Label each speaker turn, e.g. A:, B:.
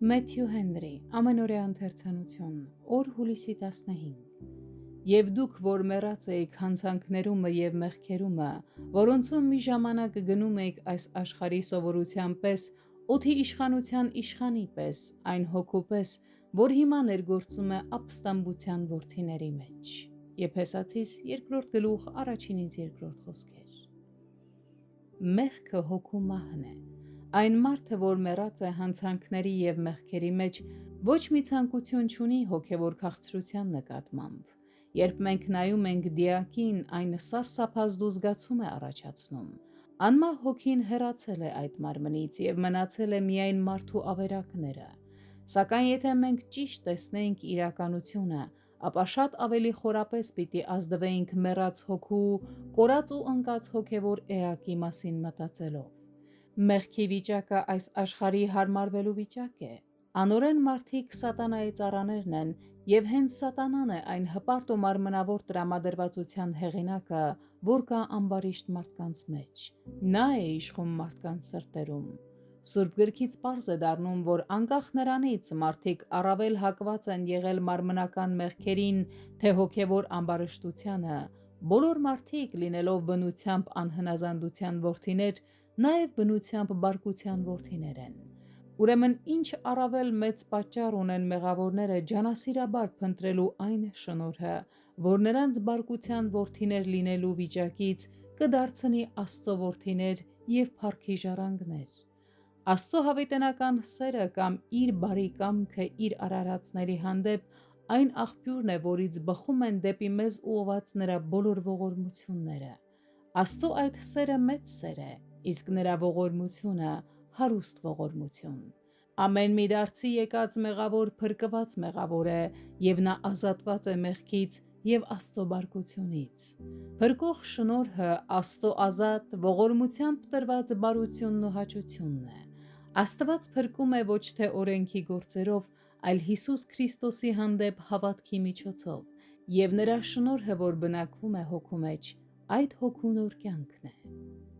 A: Մեթյու Հենրի, ամենօրյա ընթերցանություն, օր հուլիսի 15։ Եվ դուք, որ մեռած էիք հանցանքներումը և մեղքերումը, որոնցում մի ժամանակ գնում էիք այս աշխարհի սովորության պես, օդի իշխանության իշխանի պես, այն հոգու պես, որ հիմա ներգործում է ապստամբության որդիների մեջ։ Եփեսացիս 2:1-2 խոսքեր։ Մեղքը հոգու մահն է։ Այն մարդը, որ մեռած է հանցանքների և մեղքերի մեջ, ոչ մի ցանկություն չունի հոգևոր քաղցրության նկատմամբ։ Երբ մենք նայում ենք դիակին, այն սարսափազդու զգացում է առաջացնում։ Անմահ հոգին հեռացել է այդ մարմնից և մնացել է միայն մարդու ավերակները։ Սակայն եթե մենք ճիշտ տեսնեինք իրականությունը, ապա շատ ավելի խորապես պիտի ազդվեինք մեռած հոգու, կորած ու ընկած հոգևոր էակի մասին մտածելով։ Մեղքի վիճակը այս աշխարհի հարմարվելու վիճակ է։ Անօրեն մարդիկ սատանայի ծառաներն են, և հենց սատանան է այն հպարտ ու մարմնավոր տրամադրվածության հեղինակը, որ կա ամբարիշտ մարդկանց մեջ։ Նա է իշխում մարդկանց սրտերում։ Սուրբ գրքից պարզ է դառնում, որ անկախ նրանից մարդիկ առավել հակված են եղել մարմնական մեղքերին, թե հոգևոր ամբարշտությանը, բոլոր մարդիկ, լինելով բնությամբ անհնազանդության որդիներ, նաև բնությամբ բարկության որդիներ են։ Ուրեմն ինչ առավել մեծ պատճառ ունեն մեղավորները ջանասիրաբար փնտրելու այն շնորհը, որ նրանց բարկության որդիներ լինելու վիճակից կդարձնի Աստծո որդիներ և փառքի ժառանգներ։ Աստծո հավիտենական սերը կամ իր բարի կամքը իր արարածների հանդեպ այն աղբյուրն է, որից բխում են դեպի մեզ ուղղված նրա բոլոր ողորմությունները։ Աստծո այդ սերը մեծ սեր է, իսկ նրա ողորմությունը հարուստ ողորմություն։ Ամեն մի դարձի եկած մեղավոր փրկված մեղավոր է, և նա ազատված է մեղքից և Աստծո բարկությունից։ Փրկող շնորհը Աստծո ազատ, ողորմությամբ տրված բարությունն ու հաճությունն է։ Աստված փրկում է ոչ թե օրենքի գործերով, այլ Հիսուս Քրիստոսի հանդեպ հավատքի միջոցով, և նրա շնորհը, որ բնակվում է հոգու մեջ, այդ հոգու նոր կյանքն է։